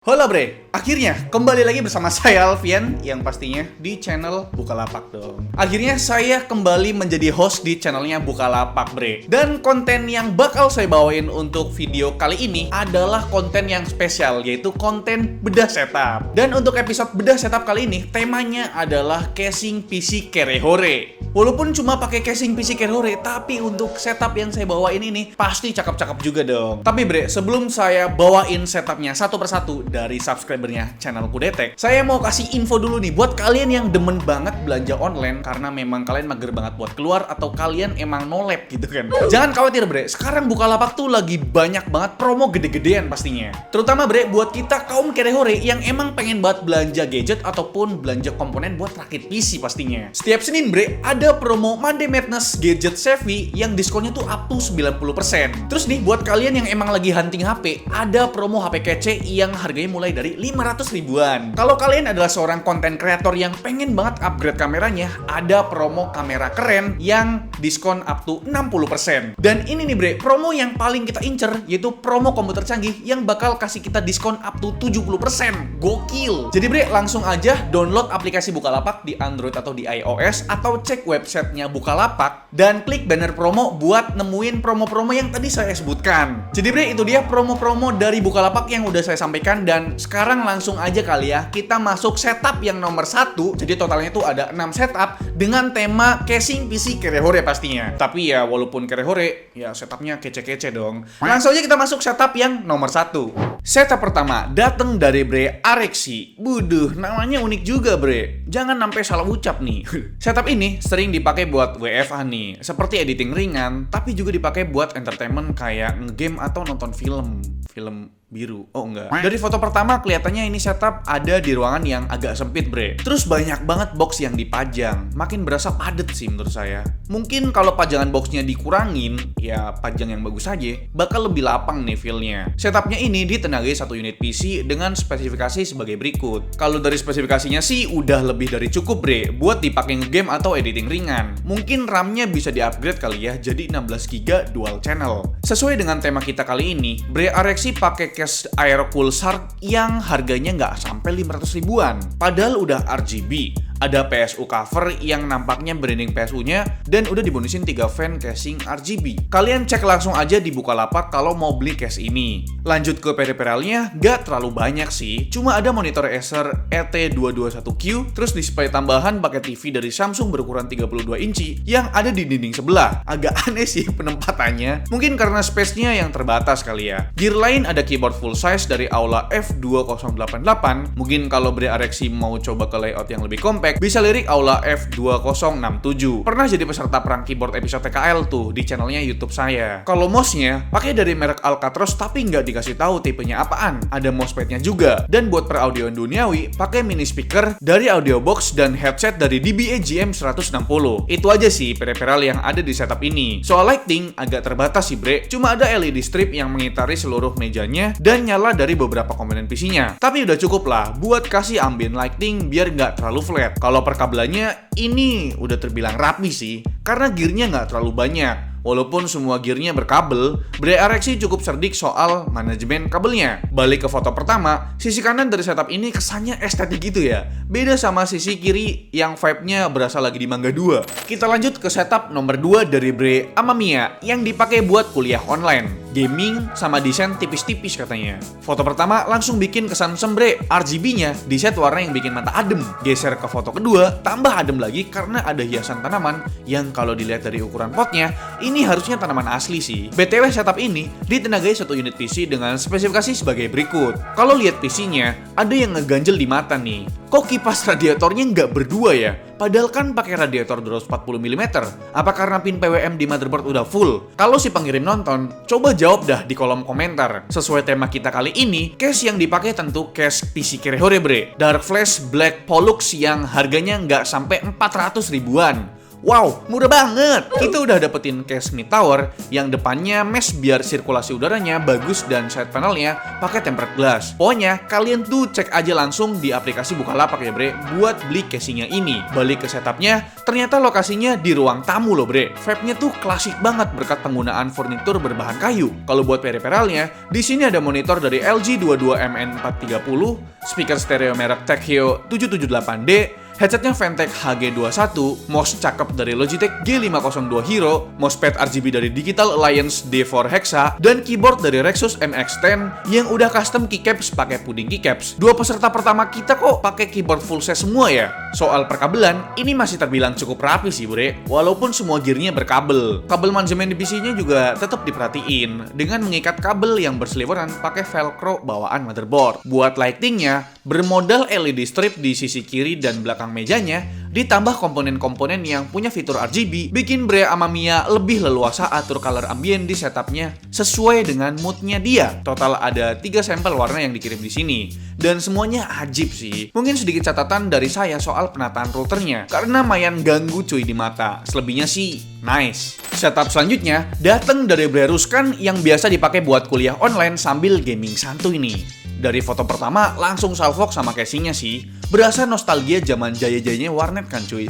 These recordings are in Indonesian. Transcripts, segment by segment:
Halo bre, akhirnya kembali lagi bersama saya Alfian yang pastinya di channel Bukalapak dong. Akhirnya saya kembali menjadi host di channelnya Bukalapak bre. Dan konten yang bakal saya bawain untuk video kali ini adalah konten yang spesial, yaitu konten bedah setup. Dan untuk episode bedah setup kali ini temanya adalah casing PC Kerehore. Walaupun cuma pakai casing PC Kerehore, tapi untuk setup yang saya bawain ini pasti cakep-cakep juga dong. Tapi bre, sebelum saya bawain setupnya satu persatu dari subscribernya channel Kudetek, saya mau kasih info dulu nih buat kalian yang demen banget belanja online karena memang kalian mager banget buat keluar atau kalian emang no lab gitu kan. Jangan khawatir bre, sekarang Bukalapak tuh lagi banyak banget promo gede-gedean pastinya. Terutama bre buat kita kaum Kerehore yang emang pengen banget belanja gadget ataupun belanja komponen buat rakit PC pastinya. Setiap Senin bre, ada promo Monday Madness Gadget Savvy yang diskonnya tuh up to 90%. Terus nih buat kalian yang emang lagi hunting HP, ada promo HP kece yang harganya mulai dari 500 ribuan. Kalau kalian adalah seorang konten kreator yang pengen banget upgrade kameranya, ada promo kamera keren yang diskon up to 60%. Dan ini nih bre, promo yang paling kita incer yaitu promo komputer canggih yang bakal kasih kita diskon up to 70%. Gokil. Jadi bre, langsung aja download aplikasi Bukalapak di Android atau di iOS atau cek websitenya Bukalapak dan klik banner promo buat nemuin promo-promo yang tadi saya sebutkan. Jadi bre, itu dia promo-promo dari Bukalapak yang udah saya sampaikan. Dan sekarang langsung aja kali ya, kita masuk setup yang nomor 1. Jadi totalnya tuh ada 6 setup dengan tema casing PC Kerehore pastinya. Tapi ya walaupun Kerehore, ya setupnya kece-kece dong. Langsung aja kita masuk setup yang nomor 1. Setup pertama datang dari bre Arexi. Buduh, namanya unik juga bre. Jangan sampai salah ucap nih. Setup ini sering dipakai buat WFA nih, seperti editing ringan, tapi juga dipakai buat entertainment kayak ngegame atau nonton film biru. Oh enggak. Dari foto pertama kelihatannya ini setup ada di ruangan yang agak sempit bre. Terus banyak banget box yang dipajang. Makin berasa padet sih menurut saya. Mungkin kalau pajangan boxnya dikurangin, ya pajang yang bagus aja, bakal lebih lapang nih feel-nya. Setupnya ini ditenagai satu unit PC dengan spesifikasi sebagai berikut. Kalau dari spesifikasinya sih udah lebih dari cukup bre buat dipakai game atau editing ringan. Mungkin RAM-nya bisa di-upgrade kali ya jadi 16GB dual channel. Sesuai dengan tema kita kali ini, bre Arexi pakai case Aerocool Shark yang harganya nggak sampai 500 ribuan. Padahal udah RGB. Ada PSU cover yang nampaknya branding PSU-nya dan udah dibonusin 3 fan casing RGB. Kalian cek langsung aja di Bukalapak kalau mau beli case ini. Lanjut ke periferalnya, nggak terlalu banyak sih. Cuma ada monitor Acer ET221Q, terus display tambahan pakai TV dari Samsung berukuran 32 inci yang ada di dinding sebelah. Agak aneh sih penempatannya. Mungkin karena space-nya yang terbatas kali ya. Gear lain ada keyboard full size dari Aula F2088. Mungkin kalau bre Arexi mau coba ke layout yang lebih compact, bisa lirik Aula F2067. Pernah jadi peserta perang keyboard episode TKL tuh di channelnya YouTube saya. Kalau mouse-nya pakai dari merek Alcatraz tapi nggak dikasih tahu tipenya apaan. Ada mousepadnya juga. Dan buat peraudioan duniawi, pakai mini speaker dari audio box dan headset dari DBA GM160. Itu aja sih peripheral yang ada di setup ini. Soal lighting agak terbatas sih bre. Cuma ada LED strip yang mengitari seluruh mejanya dan nyala dari beberapa komponen PC-nya. Tapi udah cukup lah buat kasih ambient lighting biar nggak terlalu flat. Kalau perkabelannya ini udah terbilang rapi sih, karena gearnya nggak terlalu banyak. Walaupun semua gearnya berkabel, bre Arexi cukup cerdik soal manajemen kabelnya. Balik ke foto pertama, sisi kanan dari setup ini kesannya estetik gitu ya. Beda sama sisi kiri yang vibe-nya berasa lagi di Mangga 2. Kita lanjut ke setup nomor 2 dari bre Amamiya yang dipakai buat kuliah online. Gaming sama desain tipis-tipis katanya. Foto pertama langsung bikin kesan sembre. RGB-nya di set warna yang bikin mata adem. Geser ke foto kedua, tambah adem lagi karena ada hiasan tanaman yang kalau dilihat dari ukuran potnya, ini harusnya tanaman asli sih. BTW setup ini ditenagai satu unit PC dengan spesifikasi sebagai berikut. Kalau lihat PC-nya, ada yang ngeganjel di mata nih. Kok kipas radiatornya nggak berdua ya? Padahal kan pakai radiator 240 mm. Apa karena pin PWM di motherboard udah full? Kalau si pengirim nonton, coba jawab dah di kolom komentar. Sesuai tema kita kali ini, case yang dipakai tentu case PC Kerehore bre. Dark Flash Black Pollux yang harganya nggak sampai 400 ribuan. Wow, murah banget. Kita udah dapetin case mid tower yang depannya mesh biar sirkulasi udaranya bagus dan side panelnya pakai tempered glass. Pokoknya kalian tuh cek aja langsung di aplikasi Bukalapak ya bre buat beli casingnya ini. Balik ke setupnya, ternyata lokasinya di ruang tamu loh bre. Vibe-nya tuh klasik banget berkat penggunaan furnitur berbahan kayu. Kalau buat periferalnya, di sini ada monitor dari LG 22MN430, speaker stereo merek Tecchio 778D, headsetnya Ventec HG21, mouse cakep dari Logitech G502 Hero, mousepad RGB dari Digital Alliance D4 Hexa, dan keyboard dari Rexus MX10 yang udah custom keycaps pakai puding keycaps. Dua peserta pertama kita kok pakai keyboard full size semua ya. Soal perkabelan, ini masih terbilang cukup rapi sih bre, walaupun semua gearnya berkabel. Kabel manajemen di PC-nya juga tetap diperhatiin dengan mengikat kabel yang berseliweran pakai velcro bawaan motherboard. Buat lightingnya, bermodal LED strip di sisi kiri dan belakang mejanya, ditambah komponen-komponen yang punya fitur RGB, bikin Bre sama Mia lebih leluasa atur color ambient di setupnya sesuai dengan moodnya dia. Total ada 3 sampel warna yang dikirim di sini, dan semuanya ajib sih. Mungkin sedikit catatan dari saya soal penataan routernya, karena mayan ganggu cuy di mata. Selebihnya sih nice. Setup selanjutnya datang dari Bre Ruskan yang biasa dipakai buat kuliah online sambil gaming santuy nih. Dari foto pertama langsung salvok sama casingnya sih. Berasa nostalgia zaman jaya-jayanya warnet kan cuy.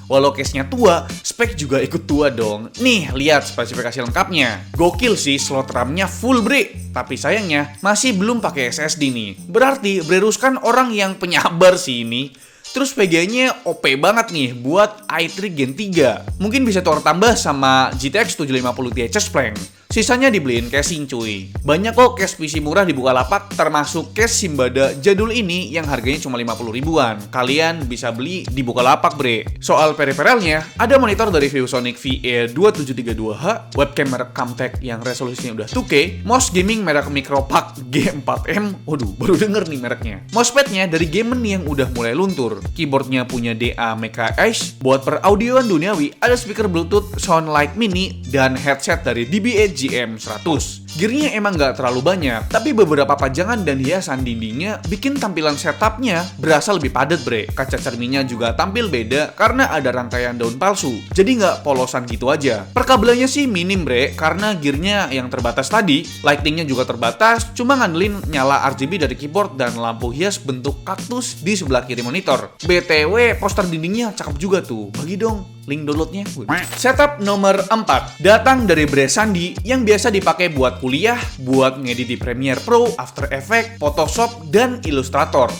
Walau case-nya tua, spek juga ikut tua dong. Nih, lihat spesifikasi lengkapnya. Gokil sih, slot RAM-nya full bre. Tapi sayangnya masih belum pakai SSD nih. Berarti Bre Ruskan orang yang penyabar sih ini. Terus VGA-nya OP banget nih buat i3 Gen 3. Mungkin bisa tuker tambah sama GTX 750 Ti Plank. Sisanya dibeliin casing cuy. Banyak kok case PC murah di Bukalapak, termasuk case Simbada jadul ini yang harganya cuma 50 ribuan. Kalian bisa beli di Bukalapak bre. Soal periferalnya, ada monitor dari ViewSonic VE2732H, webcam merek Camtek yang resolusinya udah 2K, mouse gaming merek Micropack G4M, waduh baru denger nih mereknya. Mousepadnya dari Gamen yang udah mulai luntur. Keyboardnya punya DA Mecha Ace. Buat per audioan duniawi, ada speaker Bluetooth Soundlike Mini dan headset dari DBA GM100. Gearnya emang nggak terlalu banyak, tapi beberapa pajangan dan hiasan dindingnya bikin tampilan setupnya berasa lebih padat bre. Kaca cerminnya juga tampil beda karena ada rangkaian daun palsu, jadi nggak polosan gitu aja. Perkabelannya sih minim bre, karena gearnya yang terbatas tadi. Lightingnya juga terbatas, cuma ngandelin nyala RGB dari keyboard dan lampu hias bentuk kaktus di sebelah kiri monitor. BTW, poster dindingnya cakep juga tuh, bagi dong link downloadnya. Setup nomor 4 datang dari Bre Sandi yang biasa dipakai buat kuliah, buat ngedit di Premiere Pro, After Effects, Photoshop, dan Illustrator.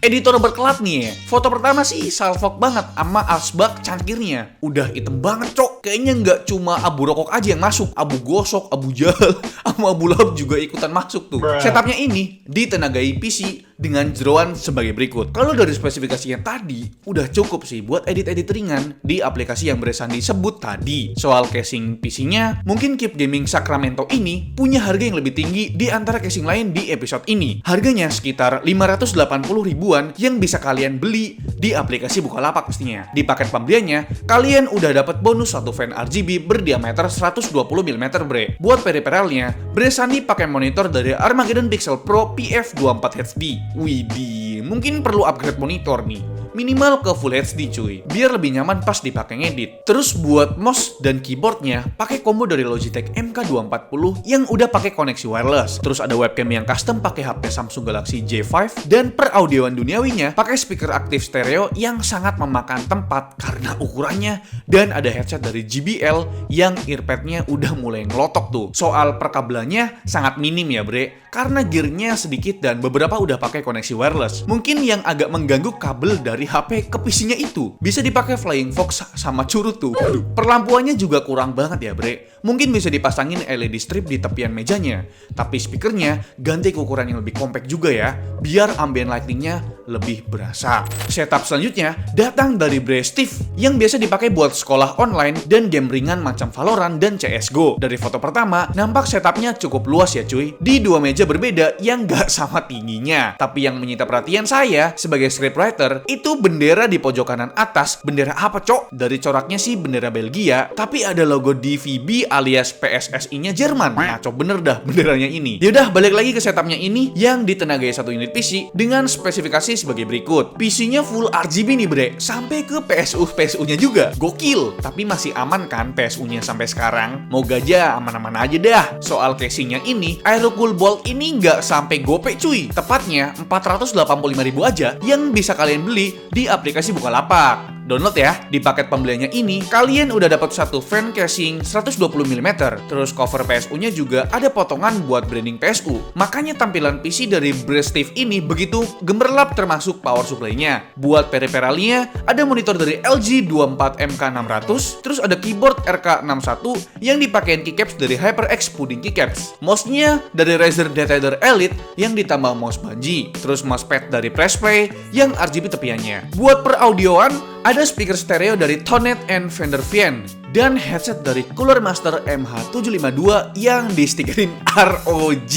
Editor berkelat nih ya. Foto pertama sih salfok banget sama asbak cangkirnya. Udah hitam banget cok. Kayaknya nggak cuma abu rokok aja yang masuk, abu gosok, abu jahal, sama abu lahap juga ikutan masuk tuh. Setupnya ini ditenagai PC dengan jeroan sebagai berikut. Kalau dari spesifikasinya tadi, udah cukup sih buat edit-edit ringan di aplikasi yang Bre Sandi sebut tadi. Soal casing PC-nya, mungkin Keep Gaming Sacramento ini punya harga yang lebih tinggi di antara casing lain di episode ini. Harganya sekitar 580 ribuan yang bisa kalian beli di aplikasi Bukalapak pastinya. Di paket pembeliannya, kalian udah dapat bonus satu fan RGB berdiameter 120 mm bre. Buat periferalnya, Bre Sandi pakai monitor dari Armageddon Pixel Pro PF24 HD. Widih, mungkin perlu upgrade monitor nih. Minimal ke Full HD cuy, biar lebih nyaman pas dipakai ngedit. Terus buat mouse dan keyboardnya, pakai combo dari Logitech MK240 yang udah pakai koneksi wireless. Terus ada webcam yang custom pakai HP Samsung Galaxy J5, dan per audioan duniawinya pakai speaker aktif stereo yang sangat memakan tempat karena ukurannya, dan ada headset dari JBL yang earpadnya udah mulai ngelotok tuh. Soal perkabelannya sangat minim ya bre, karena gearnya sedikit dan beberapa udah pakai koneksi wireless. Mungkin yang agak mengganggu kabel dari HP ke PC-nya itu. Bisa dipakai Flying Fox sama curut tuh. Perlampuannya juga kurang banget ya bre. Mungkin bisa dipasangin LED strip di tepian mejanya. Tapi speakernya ganti ke ukuran yang lebih compact juga ya, biar ambient lightingnya lebih berasa. Setup selanjutnya datang dari Bre Steve yang biasa dipakai buat sekolah online dan game ringan macam Valorant dan CSGO. Dari foto pertama, nampak setupnya cukup luas ya cuy. Di dua meja berbeda yang gak sama tingginya. Tapi yang menyita perhatian saya sebagai scriptwriter itu bendera di pojok kanan atas. Bendera apa cok? Dari coraknya sih bendera Belgia, tapi ada logo DVB alias PSSI-nya Jerman. Ngaco bener dah benderanya ini. Yaudah, balik lagi ke setupnya ini yang ditenagai satu unit PC dengan spesifikasi sebagai berikut. PC-nya full RGB nih bre, sampai ke PSU-nya juga. Gokil, tapi masih aman kan PSU-nya sampai sekarang? Moga aja aman-aman aja dah. Soal casingnya ini, Aerocool Bolt ini nggak sampai gopek cuy. Tepatnya 485.000 aja yang bisa kalian beli di aplikasi Bukalapak. Download ya. Di paket pembeliannya ini, kalian udah dapat satu fan casing 120 mm. Terus cover PSU-nya juga ada potongan buat branding PSU. Makanya tampilan PC dari Brezstive ini begitu gemerlap termasuk power supply-nya. Buat periferalnya, ada monitor dari LG 24MK600, terus ada keyboard RK61 yang dipakein keycaps dari HyperX Pudding Keycaps. Mouse-nya dari Razer Detader Elite yang ditambah mouse bungee. Terus mousepad dari Pressplay yang RGB tepiannya. Buat peraudioan, ada speaker stereo dari Tonet and Fender Vienne dan headset dari Cooler Master MH752 yang distikerin ROG.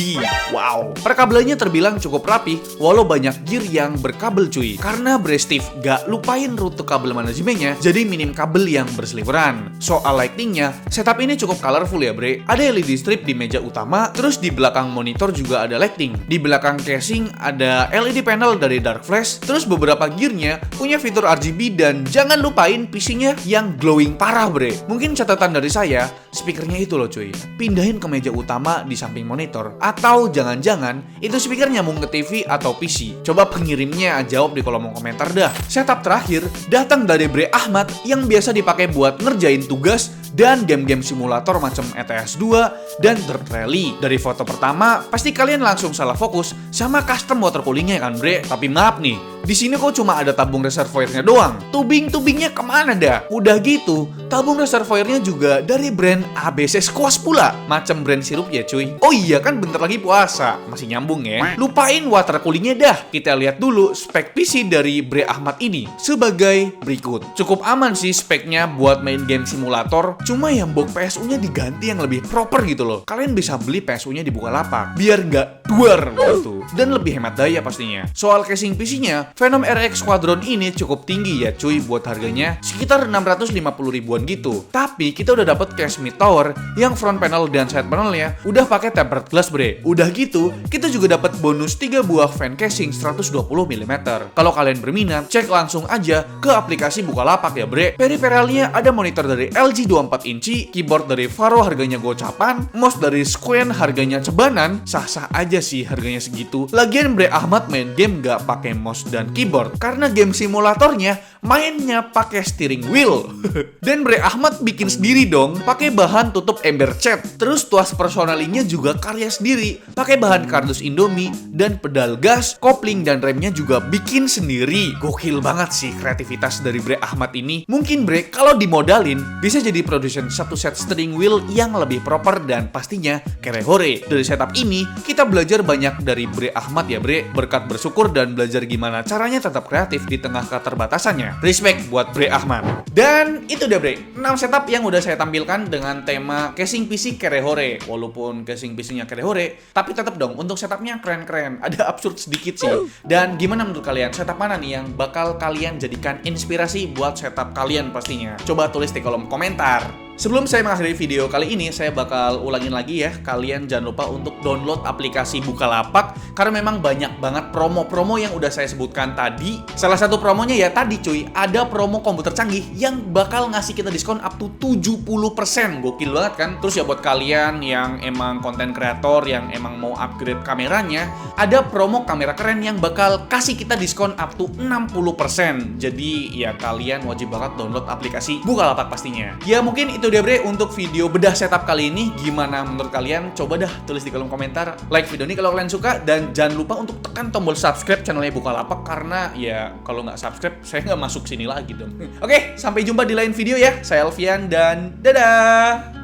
Wow. Perkabelannya terbilang cukup rapi walau banyak gear yang berkabel cuy. Karena Brezstive gak lupain rute kabel manajemennya, jadi minim kabel yang berseliweran. Soal lightingnya, setup ini cukup colorful ya bre. Ada LED strip di meja utama, terus di belakang monitor juga ada lighting. Di belakang casing ada LED panel dari Dark Flash, terus beberapa gearnya punya fitur RGB dan jangan lupain PC-nya yang glowing parah bre. Mungkin catatan dari saya, speakernya itu loh cuy, pindahin ke meja utama di samping monitor. Atau jangan-jangan itu speaker nyambung ke TV atau PC. Coba pengirimnya jawab di kolom komentar dah. Setup terakhir datang dari Bre Ahmad yang biasa dipakai buat ngerjain tugas dan game-game simulator macam ETS 2 dan Dirt Rally. Dari foto pertama, pasti kalian langsung salah fokus sama custom water coolingnya kan bre. Tapi maaf nih, di sini kok cuma ada tabung reservoirnya doang. Tubing-tubingnya kemana dah? Udah gitu, tabung reservoirnya juga dari brand ABC Squash pula. Macam brand sirup ya cuy. Oh iya kan bentar lagi puasa, masih nyambung ya. Lupain water coolingnya dah. Kita lihat dulu spek PC dari Bre Ahmad ini sebagai berikut. Cukup aman sih speknya buat main game simulator. Cuma yang box PSU-nya diganti yang lebih proper gitu loh. Kalian bisa beli PSU-nya di Bukalapak biar nggak duar gitu. Dan lebih hemat daya pastinya. Soal casing PC-nya, Venom RX Squadron ini cukup tinggi ya cuy buat harganya. Sekitar 650 ribuan gitu. Tapi kita udah dapet case mid tower yang front panel dan side panelnya udah pakai tempered glass bre. Udah gitu, kita juga dapat bonus 3 buah fan casing 120 mm. Kalau kalian berminat, cek langsung aja ke aplikasi Bukalapak ya bre. Periferalnya ada monitor dari LG 24 inci, keyboard dari Faro harganya gocapan, mouse dari Squen harganya cebanan, sah-sah aja sih harganya segitu. Lagian Bre Ahmad main game gak pakai mouse dan keyboard, karena game simulatornya mainnya pakai steering wheel. Dan Bre Ahmad bikin sendiri dong, pakai bahan tutup ember cat. Terus tuas personalingnya juga karya sendiri, pakai bahan kardus Indomie, dan pedal gas, kopling dan remnya juga bikin sendiri. Gokil banget sih kreativitas dari Bre Ahmad ini. Mungkin Bre kalau dimodalin bisa jadi produsen satu set steering wheel yang lebih proper dan pastinya kere hore. Dari setup ini kita belajar banyak dari Bre Ahmad ya bre. Berkat bersyukur dan belajar gimana caranya tetap kreatif di tengah keterbatasannya. Respect buat Bre Ahmad. Dan itu dia bre, 6 setup yang udah saya tampilkan dengan tema casing PC kere hore. Walaupun casing PC-nya kere hore, tapi tetap dong untuk setupnya keren-keren. Ada absurd sedikit sih. Dan gimana menurut kalian? Setup mana nih yang bakal kalian jadikan inspirasi buat setup kalian pastinya? Coba tulis di kolom komentar. Sebelum saya mengakhiri video kali ini, saya bakal ulangin lagi ya. Kalian jangan lupa untuk download aplikasi Bukalapak, karena memang banyak banget promo-promo yang udah saya sebutkan tadi. Salah satu promonya ya tadi cuy, ada promo komputer canggih yang bakal ngasih kita diskon up to 70%. Gokil banget kan? Terus ya buat kalian yang emang konten kreator, yang emang mau upgrade kameranya, ada promo kamera keren yang bakal kasih kita diskon up to 60%. Jadi ya kalian wajib banget download aplikasi Bukalapak pastinya. Ya mungkin itu dia bre untuk video bedah setup kali ini. Gimana menurut kalian? Coba dah tulis di kolom komentar. Like video ini kalau kalian suka, dan jangan lupa untuk tekan tombol subscribe channelnya Bukalapak, karena ya kalau nggak subscribe saya nggak masuk sini lagi dong. Oke, sampai jumpa di lain video ya. Saya Alfian dan dadah.